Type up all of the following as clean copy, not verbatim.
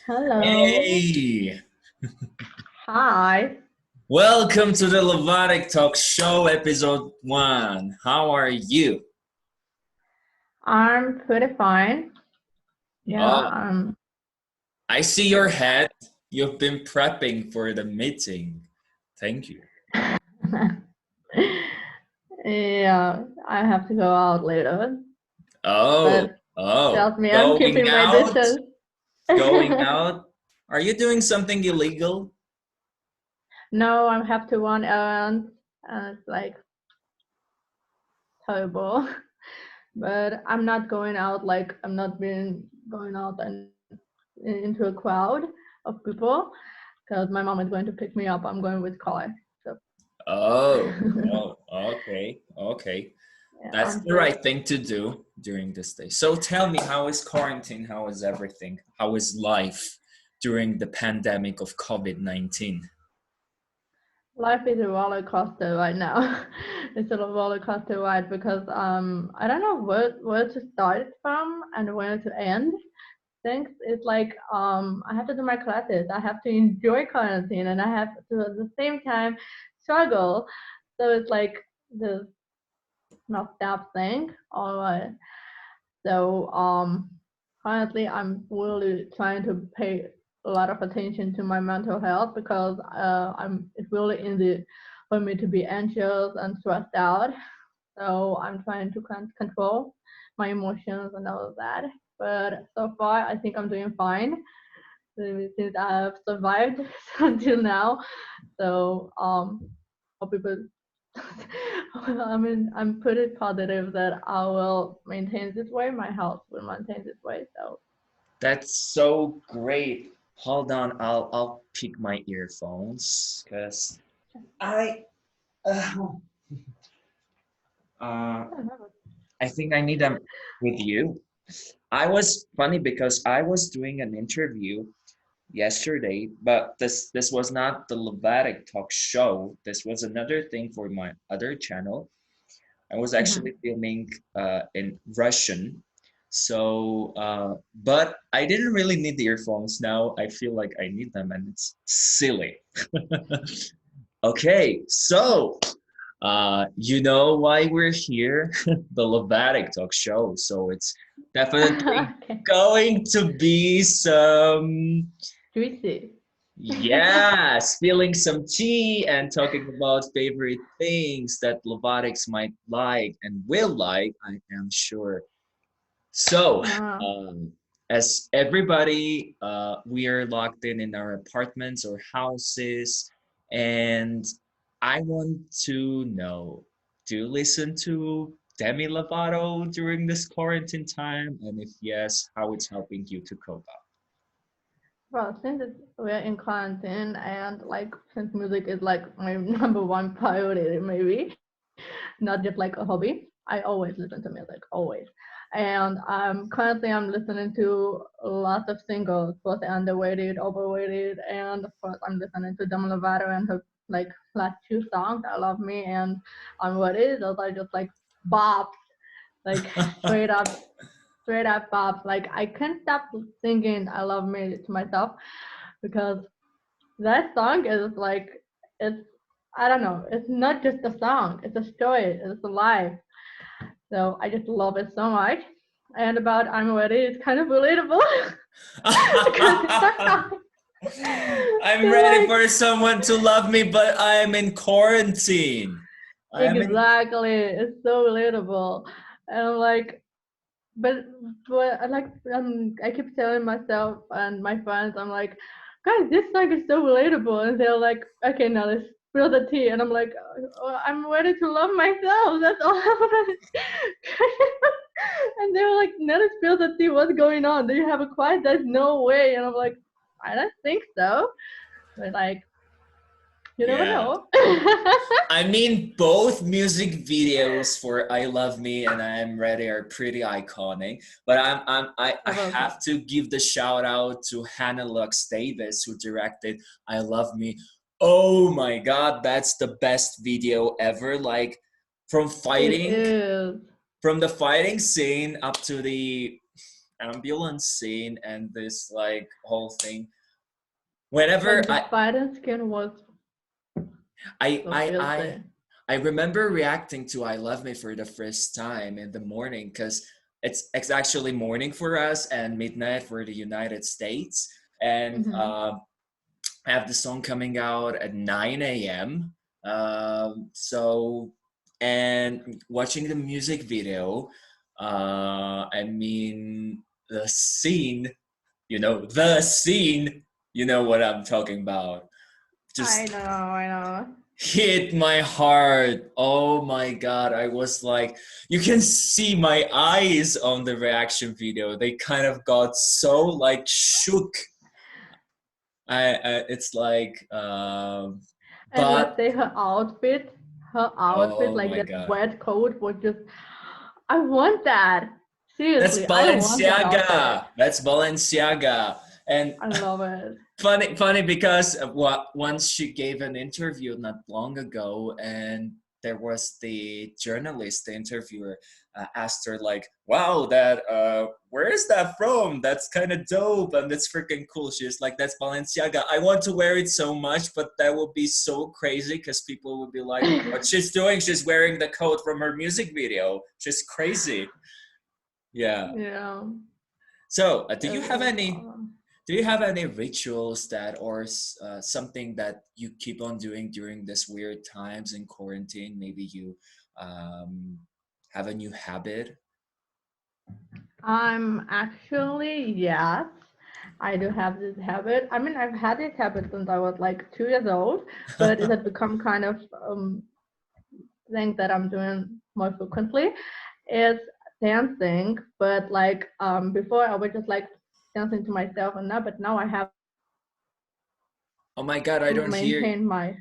Hello. Hey, Hi. welcome to the LOVATIC Talk Show, episode 1. How are you? I'm pretty fine. Yeah, Oh, I see your head. You've been prepping for the meeting. Thank you. yeah, I have to go out later, Oh, but oh, trust me, I'm going keeping my out? distance. Going out? Are you doing something illegal? No, I have to run errands, and it's like terrible. But I'm not going out like I'm not being going out and into a crowd of people because my mom is going to pick me up. I'm going with car. So Oh, oh, okay, okay. yeah, That's I'm the safe. right thing to do during this day. So tell me, how is quarantine? How is everything? How is life during the pandemic of COVID-19? Life is a roller coaster right now. It's a roller coaster ride because I don't know where to start from and where to end. Things it's like I have to do my classes. I have to enjoy quarantine and I have to at the same time struggle. So it's like this not stop thing. Alright. So currently I'm really trying to pay a lot of attention to my mental health because it's really easy for me to be anxious and stressed out. So I'm trying to control my emotions and all of that. But so far, I think I'm doing fine since I've survived until now. So hope people I mean, I'm pretty positive that I will maintain this way. My health will maintain this way. So, That's so great. Hold on, I'll pick my earphones because I uh, uh, I think I need them with you. I was funny because I was doing an interview yesterday, but this was not the Lovatic talk show. This was another thing for my other channel. I was actually mhm. filming in Russian. So, but I didn't really need the earphones. Now I feel like I need them, and it's silly. Okay, so you know why we're here? The Lovatic talk show. So it's definitely Okay. going to be some, Juicy. yeah, spilling some tea and talking about favorite things that Lovatics might like and will like, I am sure. So, uh, um, as everybody, we are locked in our apartments or houses, and I want to know, do you listen to Demi Lovato during this quarantine time? And if yes, how it's helping you to cope up? well, since we're in quarantine and like since music is like my number one priority, maybe not just like a hobby, I always listen to music, always. And currently I'm listening to lots of singles, both underrated, overrated, and of course I'm listening to Demi Lovato and her like last two songs, "I Love Me" and "What Is." Those are just like bops, like straight up, straight up bops. Like I can't stop singing "I Love Me" to myself because that song is like it's I don't know. It's not just a song. It's a story. It's a life. So I just love it so much. And about I'm Ready, it's kind of relatable because I'm cause ready like for someone to love me, but I am in quarantine. I am in. exactly, it's so relatable. And I'm like, but I like I keep telling myself and my friends, I'm like, guys, this song is so relatable, and they're like, okay, now let's spill the tea, and I'm like, I'm ready to love myself. That's all I want. And they were like, let us spill the tea. What's going on? Do you have a quiet? There's no way. And I'm like, I don't think so. But like, you never Yeah. know. I mean, both music videos for "I Love Me" and "I Am Ready" are pretty iconic. But I Probably. have to give the shout out to Hannah Lux Davis who directed "I Love Me." Oh my God, that's the best video ever! Like from It fighting, is. from the fighting scene up to the ambulance scene and this like whole thing. Like Whenever the fighting skin was I so I I filthy. I remember reacting to "I Love Me" for the first time in the morning because it's actually morning for us and midnight for the United States, and Hmm. I have the song coming out at 9 a.m. So and watching the music video, I mean the scene, the scene, you know what I'm talking about. I Just know, I know. hit my heart. Oh my god, I was like, you can see my eyes on the reaction video. They kind of got so like shook. It's like, And let's but say her outfit, oh like my that god, wet coat was just, I want that. that's Seriously, I want that outfit. Balenciaga. That's Balenciaga. And I love it. funny because once she gave an interview not long ago, and there was the journalist, the interviewer, asked her like, "Wow, that where is that from? That's kind of dope and that's freaking cool." She was like, "That's Balenciaga. I want to wear it so much, but that would be so crazy because people would be like, what she's doing? She's wearing the coat from her music video. She's crazy." Yeah. Yeah, So, it was awesome. do you have any rituals that or something that you keep on doing during this weird times in quarantine? Maybe you um, have a new habit. I'm actually, yes, I do have this habit. I mean, I've had this habit since I was like 2 years old, but it had become kind of thing that I'm doing more frequently. Is dancing, but like before I was just like dancing to myself and now, but now I have Oh my God, I don't hear. maintained my.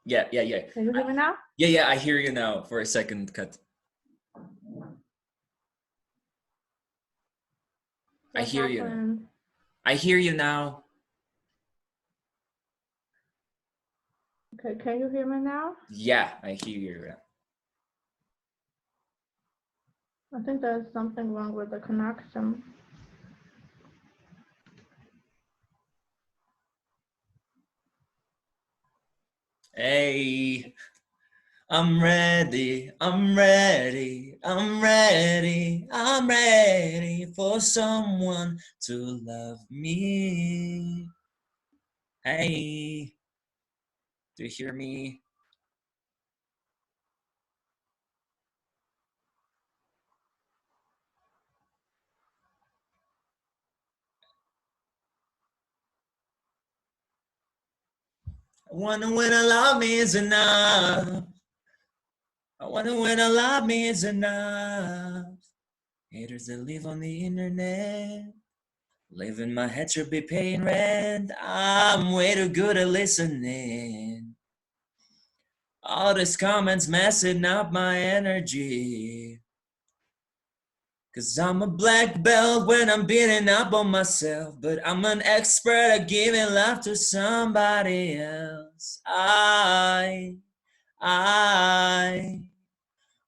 Yeah, yeah, yeah. Can you hear me now? Yeah, yeah, I hear you now for a second cut. I What hear you now. happened? I hear you now. Okay, can you hear me now? Yeah, I hear you now. I think there's something wrong with the connection. Hey, I'm ready, I'm ready, I'm ready, I'm ready for someone to love me. Hey, do you hear me? I wonder when a love me is enough. I wonder when a love me is enough. Haters that live on the internet. Live in my head should be paying rent. I'm way too good at listening. All these comments messing up my energy. Cause I'm a black belt when I'm beating up on myself. But I'm an expert at giving love to somebody else. I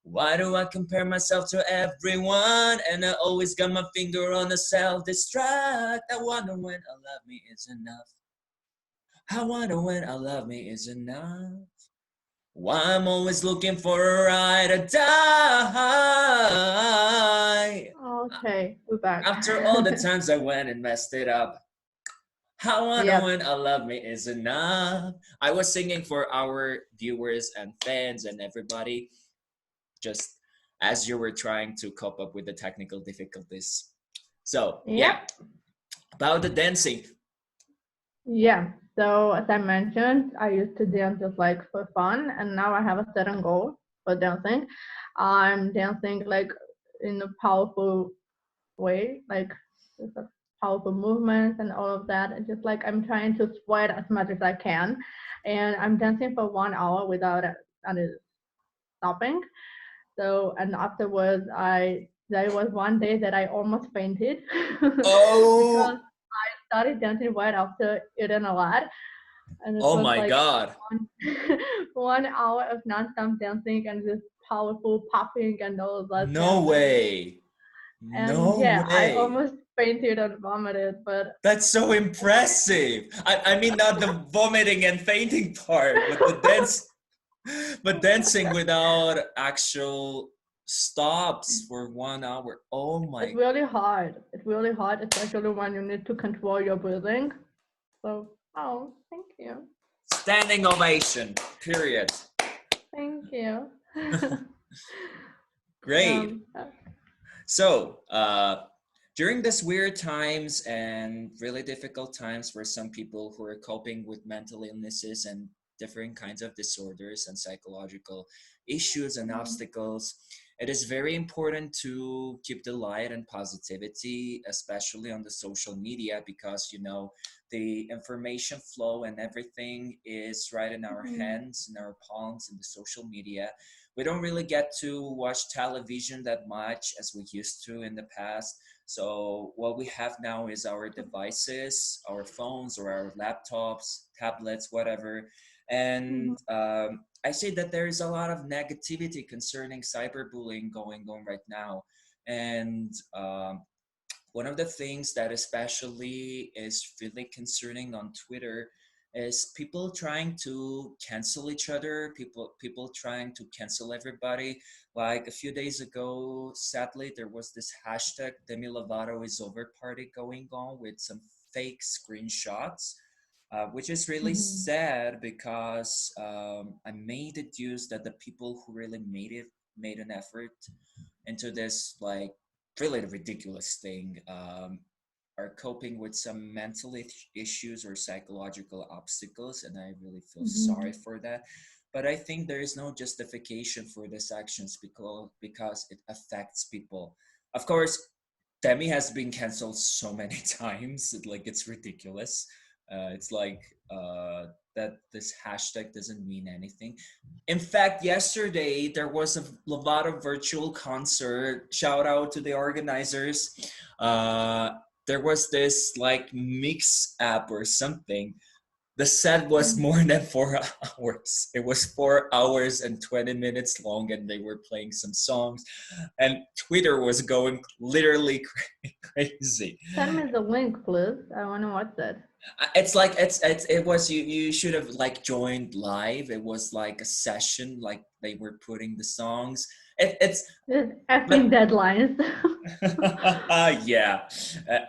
Why do I compare myself to everyone? And I always got my finger on the self-destruct. I wonder when a love me is enough. I wonder when a love me is enough. Why I'm always looking for a ride or die. Okay, we're back. After all the times I went and messed it up, I wonder Yep. when a love me is enough. I was singing for our viewers and fans and everybody, just as you were trying to cope up with the technical difficulties. So, yeah, Yep. about the dancing. Yeah. So as I mentioned, I used to dance just like for fun, and now I have a certain goal for dancing. I'm dancing like in a powerful way, like with a powerful movements and all of that. And just like I'm trying to sweat as much as I can, and I'm dancing for 1 hour without any stopping. So and afterwards, I there was one day that I almost fainted because Oh, started dancing right after eating a lot, and it oh was my like God. one, 1 hour of nonstop dancing and this powerful popping and all of that No dancing. way. And No yeah, I way. almost fainted and vomited, but That's so impressive. I mean, not the vomiting and fainting part, but the dance, but dancing without actual stops for 1 hour. Oh it's my, really hard. It's really hard, especially when you need to control your breathing. So, oh, thank you. standing ovation, period. Thank you. Great. um, So, during these weird times and really difficult times for some people who are coping with mental illnesses and different kinds of disorders and psychological issues and obstacles, it is very important to keep the light and positivity, especially on the social media, because the information flow and everything is right in our mhm, hands, in our palms, in the social media. We don't really get to watch television that much as we used to in the past. So what we have now is our devices, our phones or our laptops, tablets, whatever. mhm, And I say that there is a lot of negativity concerning cyberbullying going on right now. And one of the things that especially is really concerning on Twitter is people trying to cancel each other, people trying to cancel everybody. Like a few days ago, sadly, there was this hashtag Demi Lovato is over party going on with some fake screenshots, which is really mhm, sad because I made it use that the people who really made an effort into this like really ridiculous thing are coping with some mental issues or psychological obstacles, and I really feel sorry mhm, for that. But I think there is no justification for these actions because it affects people. Of course, Demi has been canceled so many times, like it's ridiculous. It's like that this hashtag doesn't mean anything. In fact, yesterday there was a Lovato virtual concert. Shout out to the organizers. Uh, there was this like mix app or something. The set was mhm. more than 4 hours. It was 4 hours and 20 minutes long, and they were playing some songs, and Twitter was going literally crazy. Send me the link, please. I want to watch that. It's like it was you should have like joined live. It was like a session, like they were putting the songs. It's There's effing but deadlines. yeah.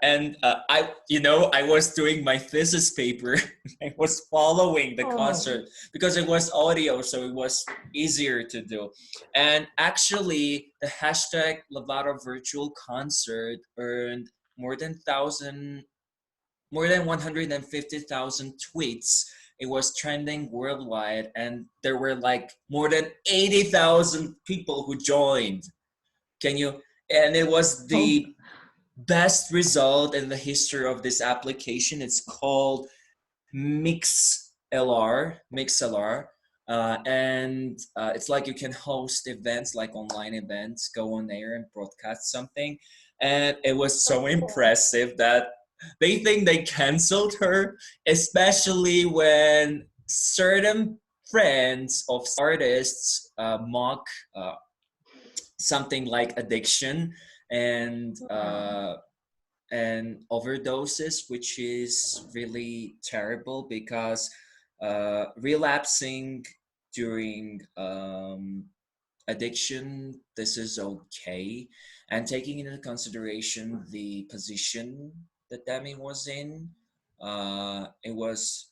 And I was doing my thesis paper. I was following the Oh. concert because it was audio, so it was easier to do. And actually, the hashtag Lovato virtual concert earned more than 150,000 tweets. It was trending worldwide, and there were like more than 80,000 people who joined. Can you? And it was Oh. the best result in the history of this application. It's called MixLR. And it's like you can host events, like online events, go on air and broadcast something. And it was So so cool. impressive that they think they canceled her, especially when certain friends of artists mock uh, something like addiction and Oh. uh, and overdoses, which is really terrible because relapsing during addiction, this is okay. And taking into consideration the position that Demi was in, it was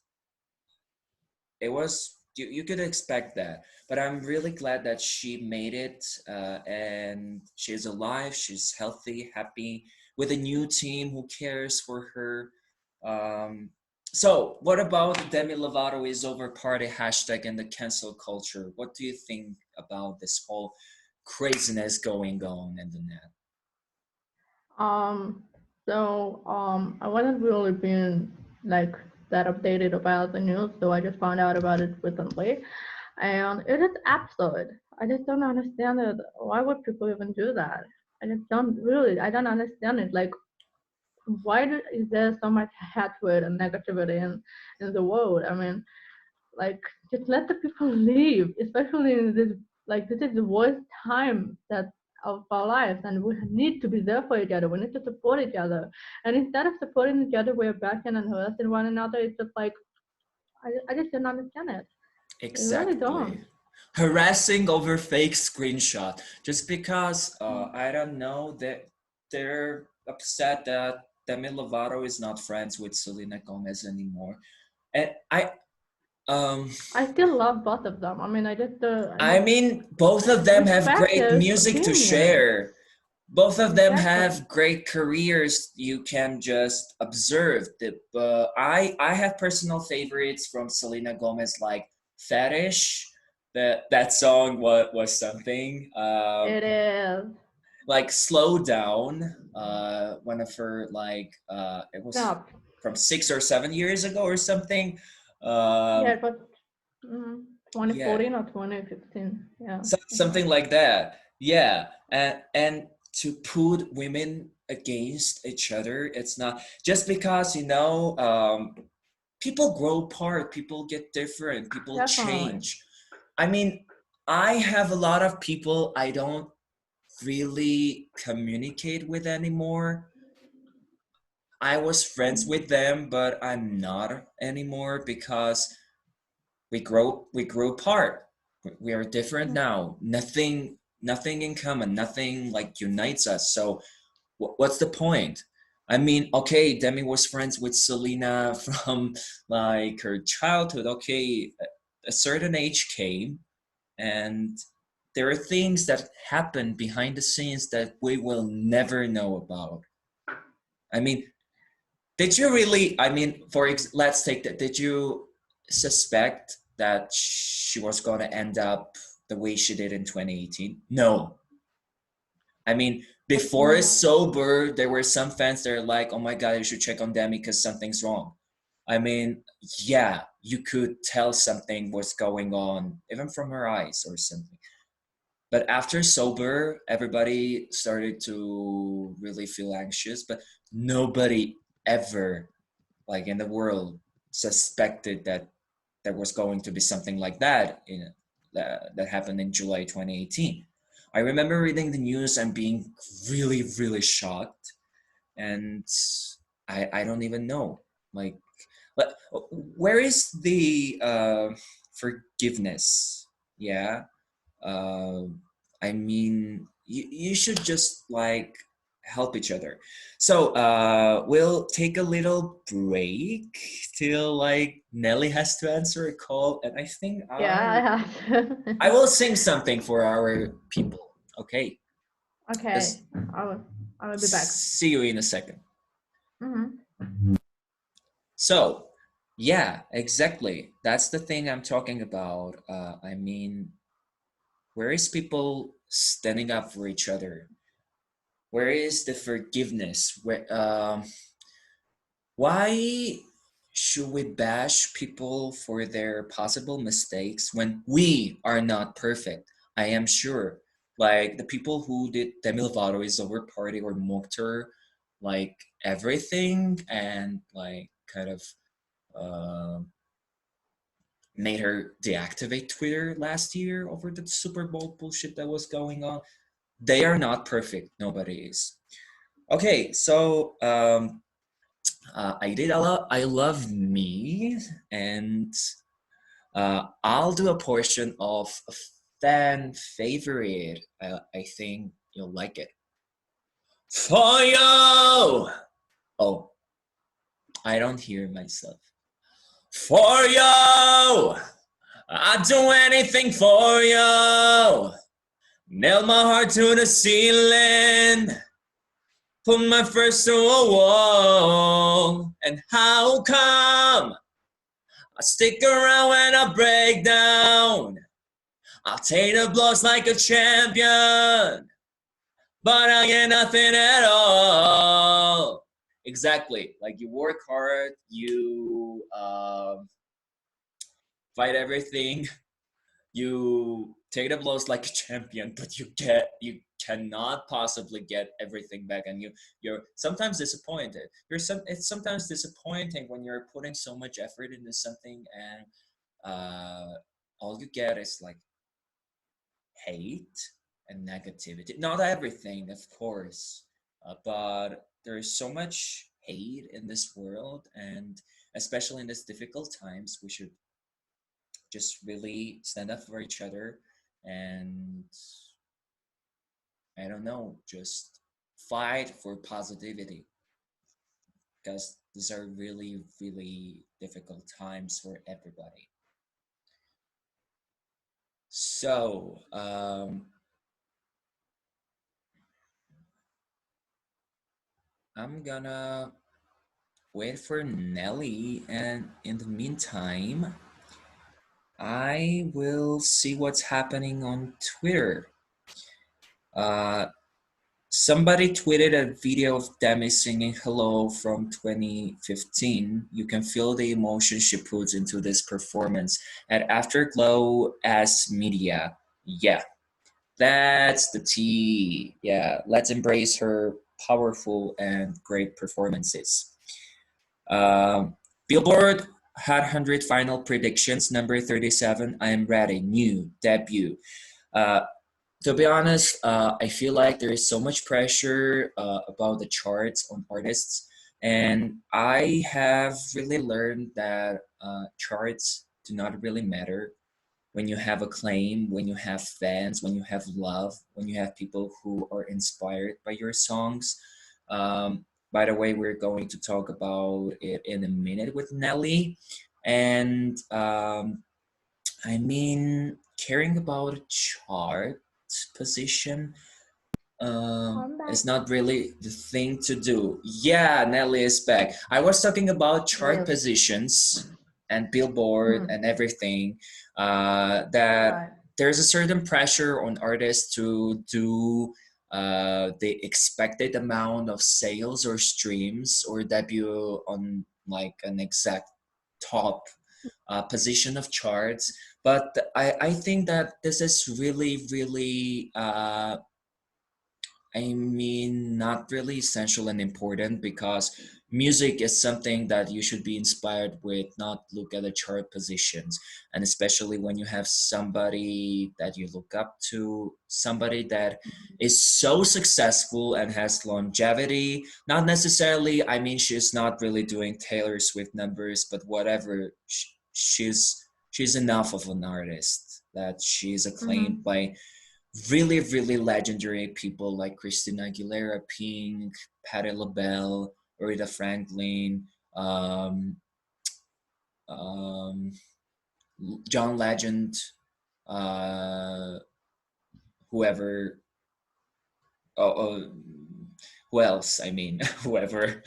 you could expect that, but I'm really glad that she made it, and she's alive, she's healthy, happy with a new team who cares for her. So what about the Demi Lovato is over party hashtag and the cancel culture? What do you think about this whole craziness going on in the net? Um, I wasn't really being like that updated about the news, so I just found out about it recently. And it is absurd. I just don't understand it. Why would people even do that? I don't understand it. Like, is there so much hatred and negativity in the world? I mean, like, just let the people live, especially in this, like, this is the worst time that of our lives, and we need to be there for each other. We need to support each other. And instead of supporting each other, we're backing and harassing one another. It's just like I just don't understand it. I really Exactly. don't. Harassing over fake screenshot just because Mm. I don't know that they're upset that Demi Lovato is not friends with Selena Gomez anymore. And um I still love both of them. I mean, I mean both of them have respect great their music to opinions. share. Both of them Exactly. have great careers. You can just observe that. I have personal favorites from Selena Gomez, like "Fetish." That song was something. It is. Like "Slow Down." One of her it was No. from 6 or 7 years ago or something. Um, Yeah, it was yeah, 2014 or 2015. Yeah. something like that. Yeah, and to put women against each other, it's not just because people grow apart, people get different, people Definitely. change. I mean, I have a lot of people I don't really communicate with anymore. I was friends Mm. with them, but I'm not anymore because we grew apart. We are different Mm. now. Nothing in common. Nothing like unites us. So what's the point? I mean, okay, Demi was friends with Selena from like her childhood. Okay, a certain age came, and there are things that happen behind the scenes that we will never know about. I mean, did you really? I mean, let's take that. Did you suspect that she was going to end up the way she did in 2018? No. I mean, What do you before mean? sober, there were some fans that are like, "Oh my God, you should check on Demi because something's wrong." I mean, yeah, you could tell something was going on, even from her eyes or something. But after sober, everybody started to really feel anxious. But nobody ever like in the world suspected that there was going to be something like that that happened in July 2018. I remember reading the news and being really really shocked, and I don't even know like but where is the forgiveness? Yeah, uh, I mean, you should just like help each other. So we'll take a little break till like Nelly has to answer a call, and I think Yeah, I I have. will sing something for our people. Okay, Okay, just I will be back. see you in a second. Hmm. So yeah, exactly. That's the thing I'm talking about. I mean, where is people standing up for each other? Where is the forgiveness? Why should we bash people for their possible mistakes when we are not perfect? I am sure. Like the people who did Demi Lovato is over party or mocked her, like everything, and like kind of uh, made her deactivate Twitter last year over the Super Bowl bullshit that was going on. They are not perfect. Nobody is. Okay, so I love me, and I'll do a portion of a fan favorite. I think you'll like it. For you. Oh, I don't hear myself. For you. I'd do anything for you. Nail my heart to the ceiling. Put my first to a wall. And how come I stick around when I break down? I'll take the blows like a champion, but I get nothing at all. Exactly. Like you work hard, you fight everything, you take the blows like a champion, but you cannot possibly get everything back, and you're sometimes disappointed. It's sometimes disappointing when you're putting so much effort into something and all you get is like hate, and negativity. Not everything, of course, but there is so much hate in this world, and especially in these difficult times, we should just really stand up for each other and I don't know, just fight for positivity because these are really, really difficult times for everybody. So, I'm gonna wait for Nelly, and in the meantime, I will see what's happening on Twitter. Uh, Somebody tweeted a video of Demi singing Hello from 2015. You can feel the emotion she puts into this performance at Afterglow as media. Yeah, that's the tea. Yeah, let's embrace her powerful and great performances. Um, Billboard had 100 final predictions. Number 37, I Am Ready, new debut. Uh, to be honest, I feel like there is so much pressure about the charts on artists, and I have really learned that charts do not really matter when you have acclaim, when you have fans, when you have love, when you have people who are inspired by your songs. By the way, we're going to talk about it in a minute with Nelly, and I mean, caring about a chart position I'm back. is not really the thing to do. Yeah, Nelly is back. I was talking about chart Really? positions and Billboard Hmm. and everything. That Right. there's a certain pressure on artists to do the expected amount of sales or streams or debut on like an exact top position of charts. But I think that this is really, really I mean, not really essential and important because music is something that you should be inspired with, not look at the chart positions. And especially when you have somebody that you look up to, somebody that is so successful and has longevity. Not necessarily, I mean, she's not really doing Taylor Swift numbers, but whatever. She's enough of an artist that she's acclaimed Mm-hmm. by really, really legendary people like Christina Aguilera, Pink, Patti LaBelle, Aretha Franklin, um, um, John Legend, uh, whoever, oh, who else? I mean, whoever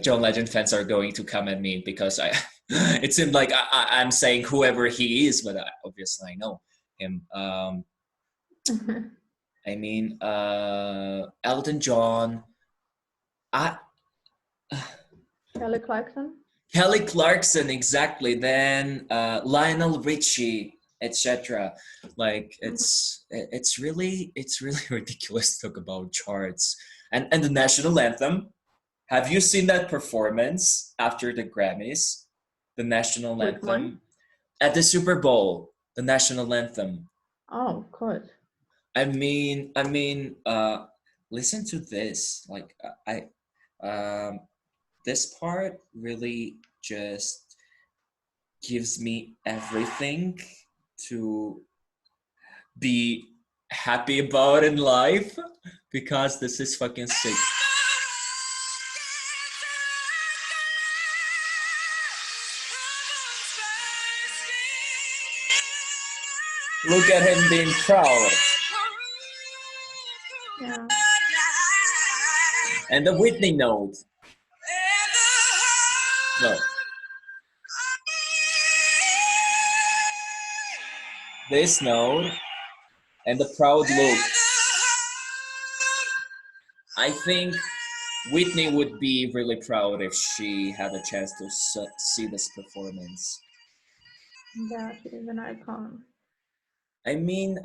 John Legend fans are going to come at me because it seemed like I'm saying whoever he is, but obviously I know him. I mean, Elton John. I Kelly Clarkson? Kelly Clarkson, exactly. Then Lionel Richie, etc. Like Mm-hmm. it's really ridiculous to talk about charts and the national anthem. Have you seen that performance after the Grammys? The national Which one? anthem at the Super Bowl. The national anthem. Oh, of course. I mean, listen to this. Like this part really just gives me everything to be happy about in life because this is fucking sick. Look at him being proud. Yeah. And the Whitney note. No, this note and the proud look. I think Whitney would be really proud if she had a chance to see this performance. Yeah, she is an icon. I mean,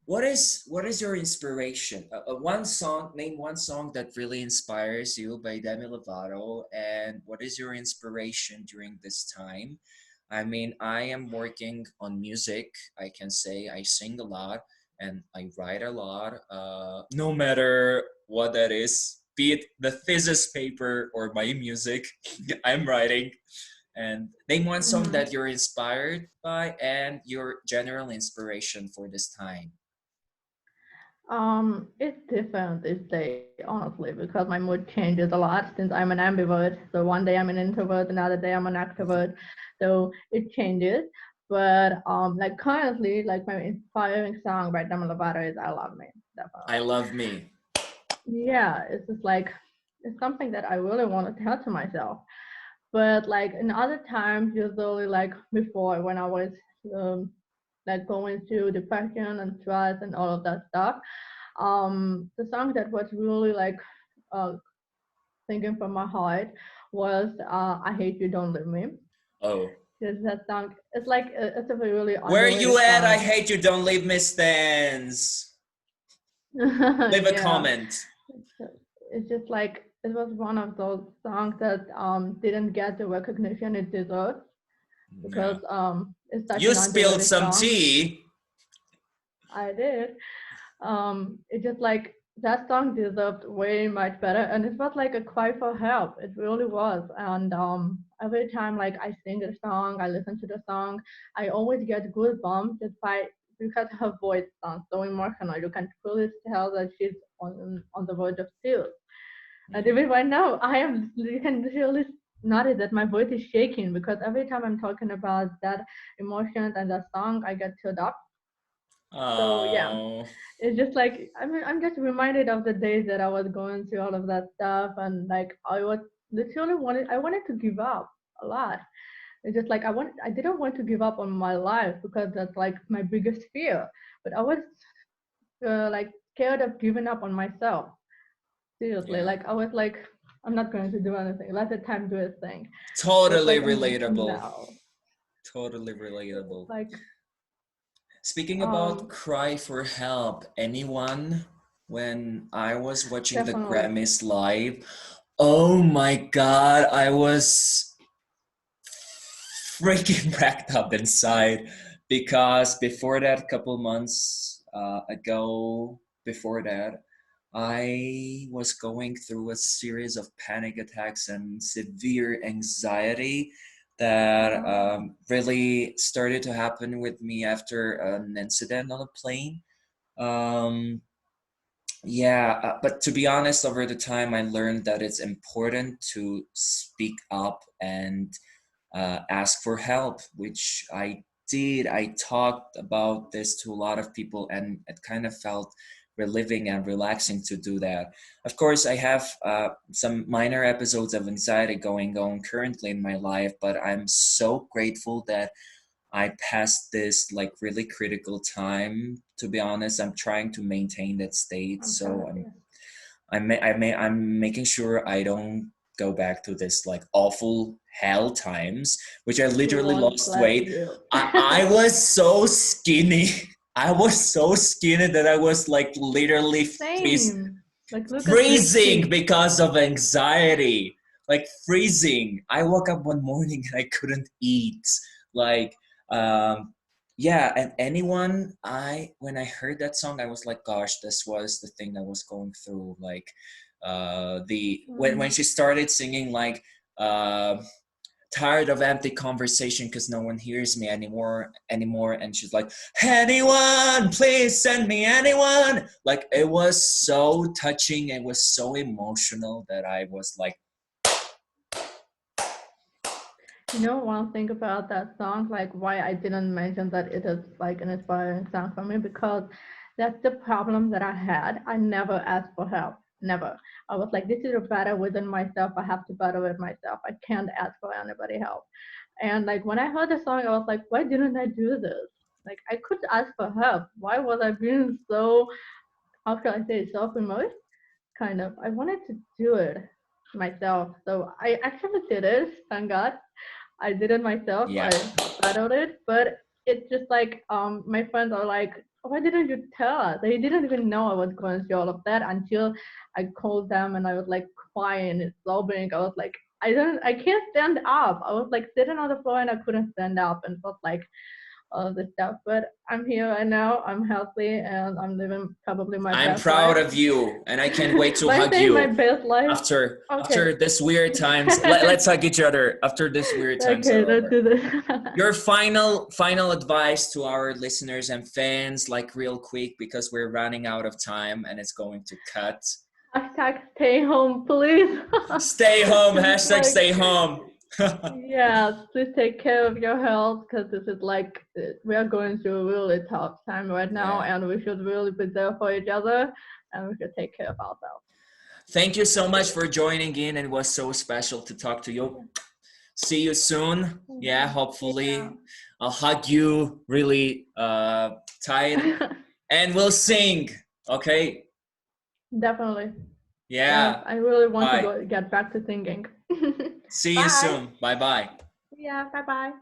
what is your inspiration? One song, name one song that really inspires you by Demi Lovato, and what is your inspiration during this time? I mean, I am working on music. I can say I sing a lot, and I write a lot, no matter what that is, be it the thesis paper or my music, I'm writing. And name one song Mm-hmm. that you're inspired by and your general inspiration for this time. It's different these days, honestly, because my mood changes a lot since I'm an ambivert. So one day I'm an introvert, another day I'm an extrovert. So it changes. But like currently, like my inspiring song by Demi Lovato is "I Love Me," I definitely. love me. Yeah, it's just like it's something that I really want to tell to myself. But like in other times, usually like before when I was um, like going through depression and stress and all of that stuff, the song that was really like uh, thinking from my heart was "I Hate You, Don't Leave Me." Oh. Because that song, it's like it's a really Where you underrated at? I song. hate you. Don't leave me stands. Leave a Yeah, comment. it's just like it was one of those songs that didn't get the recognition it deserves because Yeah. it's such You an spilled underrated some song. tea. I did. It just like that song deserved way much better, and it was like a cry for help. It really was. And every time like I sing the song, I listen to the song, I always get goosebumps just by because her voice sounds so emotional. You can truly tell that she's on the verge of tears. And Mm. even right now, I am. You can really notice that my voice is shaking because every time I'm talking about that emotions and that song, I get teared up. So yeah, Oh. it's just like I'm just reminded of the days that I was going through all of that stuff, and like I was literally wanted to give up a lot. It's just like I didn't want to give up on my life because that's like my biggest fear. But I was like scared of giving up on myself. Seriously, Yeah. like I was like, I'm not going to do anything. Let the time do its thing. But Totally like relatable. now, Totally it's relatable. like Speaking about um cry for help, anyone when I was watching the definitely. Grammys live, oh my god, I was freaking wrapped up inside because before that, couple months ago, before that, I was going through a series of panic attacks and severe anxiety that Oh, really started to happen with me after an incident on a plane. Um, yeah, but to be honest, over the time, I learned that it's important to speak up and ask for help, which I did. I talked about this to a lot of people, and it kind of felt relieving and relaxing to do that. Of course, I have some minor episodes of anxiety going on currently in my life, but I'm so grateful that I passed this like really critical time. To be honest, I'm trying to maintain that state, I'm proud so of you. I'm making sure I don't go back to this like awful hell times, which I You literally won't, lost glad weight. you. I was so skinny. I was so skinny that I was like literally Same. Like, look at this freezing pic. because of anxiety. Like freezing. I woke up one morning and I couldn't eat. Like, um, yeah, and anyone, I when I heard that song, I was like, gosh, this was the thing I was going through. Like, the when Mm. she started singing like, uh, tired of empty conversation because no one hears me anymore, and she's like, anyone, please send me anyone. Like it was so touching, it was so emotional that I was like, You know, one thing about that song, like why I didn't mention that it is like an inspiring song for me, because that's the problem that I had. I never asked for help. Never. I was like, this is a battle within myself. I have to battle with myself. I can't ask for anybody help. And like when I heard the song, I was like, why didn't I do this? Like I could ask for help. Why was I being so, how should I say, self-immersed? Kind of. I wanted to do it myself. So I actually did it, thank God. I did it myself. yeah, I battled it, but it's just like my friends are like, why didn't you tell us? They didn't even know I was going through all of that until I called them and I was like crying and sobbing. I was like, I can't stand up. I was like sitting on the floor and I couldn't stand up and felt like, all of this stuff. But I'm here right now. I'm healthy and I'm living probably my I'm best proud life. of you, and I can't wait to When I hug say my you best life, okay. after this weird times. Let's hug each other after this weird times Okay, are let's over. do this. Your final advice to our listeners and fans, like real quick, because we're running out of time and it's going to cut. Hashtag stay home, please. Stay home. This is Hashtag like, stay home. yeah, please take care of your health because this is like we are going through a really tough time right now, Yeah. and we should really be there for each other, and we should take care of ourselves. Thank you so much for joining in. It was so special to talk to you. See you soon. Yeah, Yeah. hopefully. I'll hug you really tight and we'll sing. Okay? Definitely. Yes, Yeah. I really want to Bye. go get back to singing. See you Bye. soon. Bye bye. Yeah, bye bye.